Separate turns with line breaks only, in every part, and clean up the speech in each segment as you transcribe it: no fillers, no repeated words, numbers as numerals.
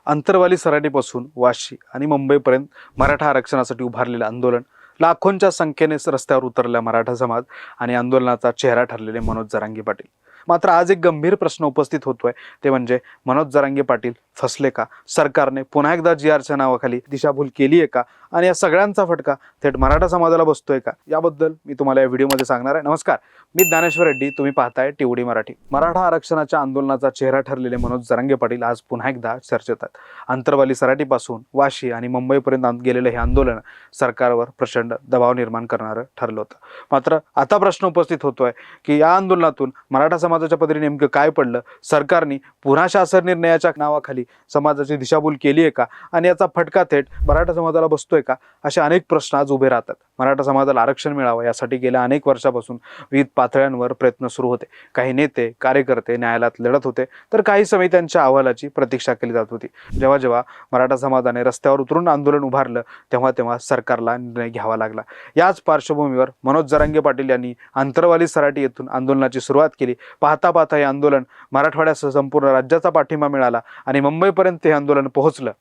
अंतरवाली सराटीपासून वाशी आणि मुंबईपर्यंत मराठा आरक्षणासाठी उभारलेले आंदोलन, लाखोंच्या संख्येने रस्त्यावर उतरलेला मराठा समाज आणि आंदोलनाचा चेहरा ठरलेले मनोज जरांगे पाटील. मात्र आज एक गंभीर प्रश्न उपस्थित होतोय, ते म्हणजे मनोज जरांगे पाटील फसले का? सरकारने पुन्हा एकदा GRच्या नावाखाली दिशाभूल केली आहे का? आणि या सगळ्यांचा फटका थेट मराठा समाजाला बसतोय का? याबद्दल मी तुम्हाला या व्हिडिओमध्ये सांगणार आहे. नमस्कार, मी ज्ञानेश्वर रेड्डी, तुम्ही पाहताय TOD मराठी. मराठा आरक्षणाच्या आंदोलनाचा चेहरा ठरलेले मनोज जरांगे पाटील आज पुन्हा एकदा चर्चेत आहेत. अंतरवाली सराटीपासून वाशी आणि मुंबईपर्यंत गेलेलं हे आंदोलन सरकारवर प्रचंड दबाव निर्माण करणारं ठरलं होतं. मात्र आता प्रश्न उपस्थित होतोय की या आंदोलनातून मराठा समाजाच्या पदरी नेमकं काय पडलं? सरकारने पुन्हा शासन निर्णयाच्या नावाखाली समाजाची दिशाभूल केली आहे का? आणि याचा फटका थेट मराठा समाजाला बसतोय का? असे अनेक प्रश्न आज उभे राहतात. मराठा समाजाला आरक्षण मिळावं यासाठी गेल्या अनेक वर्षापासून विविध पातळ्यांवर प्रयत्न सुरू होते. काही नेते कार्यकर्ते न्यायालयात लढत होते, तर काही समित्यांच्या अहवालाची प्रतीक्षा केली जात होती. जेव्हा जेव्हा मराठा समाजाने रस्त्यावर उतरून आंदोलन उभारलं, तेव्हा तेव्हा सरकारला निर्णय घ्यावा लागला. याच पार्श्वभूमीवर मनोज जरांगे पाटील यांनी अंतरवाली सराटी येथून आंदोलनाची सुरुवात केली. पाहता पाहता हे आंदोलन मराठवाड्यासह संपूर्ण राज्याचा पाठिंबा मिळाला आणि मुंबईपर्यंत हे आंदोलन पोहोचलं.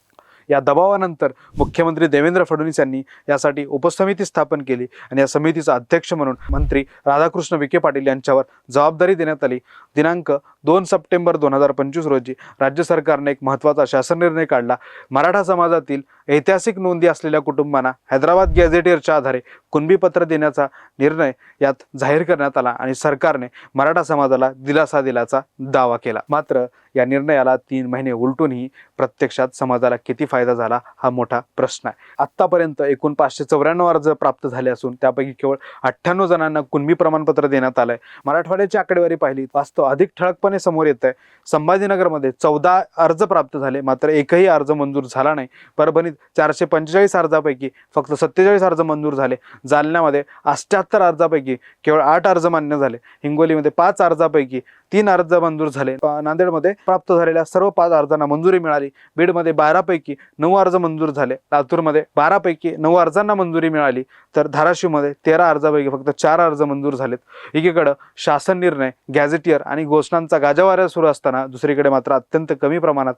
या दबावानंतर मुख्यमंत्री देवेंद्र फडणवीस यांनी यासाठी उपसमिती स्थापन केली आणि या समितीचा अध्यक्ष म्हणून मंत्री राधाकृष्ण विखे पाटील यांच्यावर जबाबदारी देण्यात आली. दिनांक 2 सप्टेंबर 2025 रोजी राज्य सरकारने एक महत्त्वाचा शासन निर्णय काढला. मराठा समाजातील ऐतिहासिक नोंदी असलेल्या कुटुंबांना हैदराबाद गॅझेटियरच्या आधारे कुणबी पत्र देण्याचा निर्णय यात जाहीर करण्यात आला आणि सरकारने मराठा समाजाला दिलासा दिल्याचा दावा केला. मात्र या निर्णयाला 3 महिने उलटूनही प्रत्यक्षात समाजाला किती फायदा झाला हा मोठा प्रश्न आहे. आतापर्यंत एकूण 594 अर्ज प्राप्त झाले असून त्यापैकी केवळ 98 जणांना कुणबी प्रमाणपत्र देण्यात आलंय. मराठवाड्याची आकडेवारी पाहिली वास्तव अधिक ठळकपणे समोर येत आहे. संभाजीनगरमध्ये 14 अर्ज प्राप्त झाले, मात्र एकही अर्ज मंजूर झाला नाही. परभणीत 445 अर्जापैकी फक्त 47 अर्ज मंजूर झाले. जालन्यामध्ये 78 अर्जापैकी केवळ 8 अर्ज मान्य झाले. हिंगोलीमध्ये 5 अर्जापैकी 3 अर्ज मंजूर झाले. नांदेडमध्ये प्राप्त झालेल्या सर्व 5 अर्जांना मंजुरी मिळाली. बीडमध्ये 12 पैकी 9 अर्ज मंजूर झाले. लातूरमध्ये 12 पैकी 9 अर्जांना मंजुरी मिळाली, तर धाराशिवमध्ये 13 अर्जापैकी फक्त 4 अर्ज मंजूर झालेत. एकीकडे शासन निर्णय, गॅझेटियर आणि घोषणांचा गाजावाजा सुरू असताना दुसरीकडे मात्र अत्यंत कमी प्रमाणात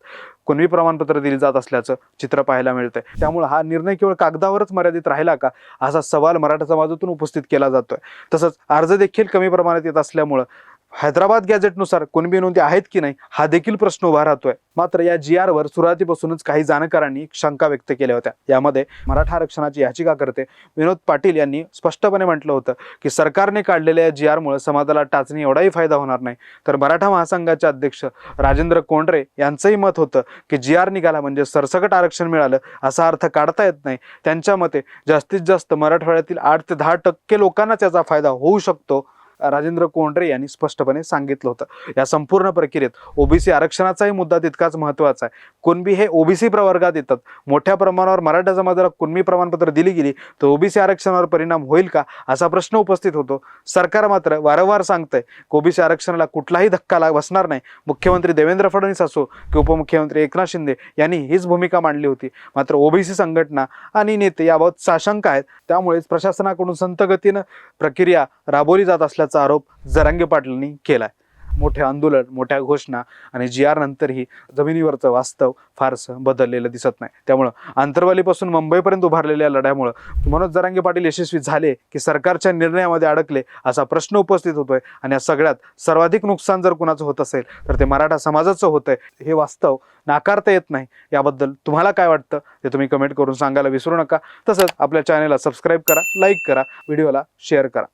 कुणबी प्रमाणपत्र दिली जात असल्याचं चित्र पाहायला मिळतंय. त्यामुळे हा निर्णय केवळ कागदावरच मर्यादित राहिला का, असा सवाल मराठा समाजातून उपस्थित केला जातोय. तसंच अर्ज देखील कमी प्रमाणात येत असल्यामुळं हैदराबाद गॅझेटनुसार कुणबी नोंदी आहेत की नाही हा देखील प्रश्न उभा राहतोय. मात्र या GRवर सुरुवातीपासूनच काही जाणकारांनी शंका व्यक्त केल्या होत्या. यामध्ये मराठा आरक्षणाची याचिकाकर्ते विनोद पाटील यांनी स्पष्टपणे म्हटलं होतं की सरकारने काढलेल्या या GRमुळे समाजाला टाचणी एवढाही फायदा होणार नाही. तर मराठा महासंघाचे अध्यक्ष राजेंद्र कोंडरे यांचंही मत होतं की GR निघाला म्हणजे सरसकट आरक्षण मिळालं असा अर्थ काढता येत नाही. त्यांच्या मते जास्तीत जास्त मराठवाड्यातील 8 ते 10% लोकांनाच याचा फायदा होऊ शकतो, राजेंद्र कोंडरे यांनी स्पष्टपणे सांगितलं होतं. या संपूर्ण प्रक्रियेत OBC आरक्षणाचाही मुद्दा तितकाच महत्त्वाचा आहे. कुणबी हे OBC प्रवर्गात येतात. मोठ्या प्रमाणावर मराठा समाजाला कुणबी प्रमाणपत्र दिली गेली तर OBC आरक्षणावर परिणाम होईल का, असा प्रश्न उपस्थित होतो. सरकार मात्र वारंवार सांगतंय की OBC आरक्षणाला कुठलाही धक्का बसणार नाही. मुख्यमंत्री देवेंद्र फडणवीस असो की उपमुख्यमंत्री एकनाथ शिंदे यांनी हीच भूमिका मांडली होती. मात्र OBC संघटना आणि नेते याबाबत साशंक आहेत. त्यामुळेच प्रशासनाकडून संथ गतीनं प्रक्रिया राबवली जात असल्याचा आरोप जरांगे पाटलांनी केलाय. मोठे आंदोलन, मोठ्या घोषणा आणि GR नंतरही जमिनीवरचं वास्तव फारसं बदललेलं दिसत नाही. त्यामुळं अंतरवालीपासून मुंबईपर्यंत उभारलेल्या लढ्यामुळं मनोज जरांगे पाटील यशस्वी झाले की सरकारच्या निर्णयामध्ये अडकले असा प्रश्न उपस्थित होतोय. आणि या सगळ्यात सर्वाधिक नुकसान जर कुणाचं होत असेल तर ते मराठा समाजाचं होतंय. हे वास्तव नाकारता येत नाही. याबद्दल तुम्हाला काय वाटतं ते तुम्ही कमेंट करून सांगायला विसरू नका. तसंच आपल्या चॅनलला सबस्क्राईब करा, लाईक करा, व्हिडिओला शेअर करा.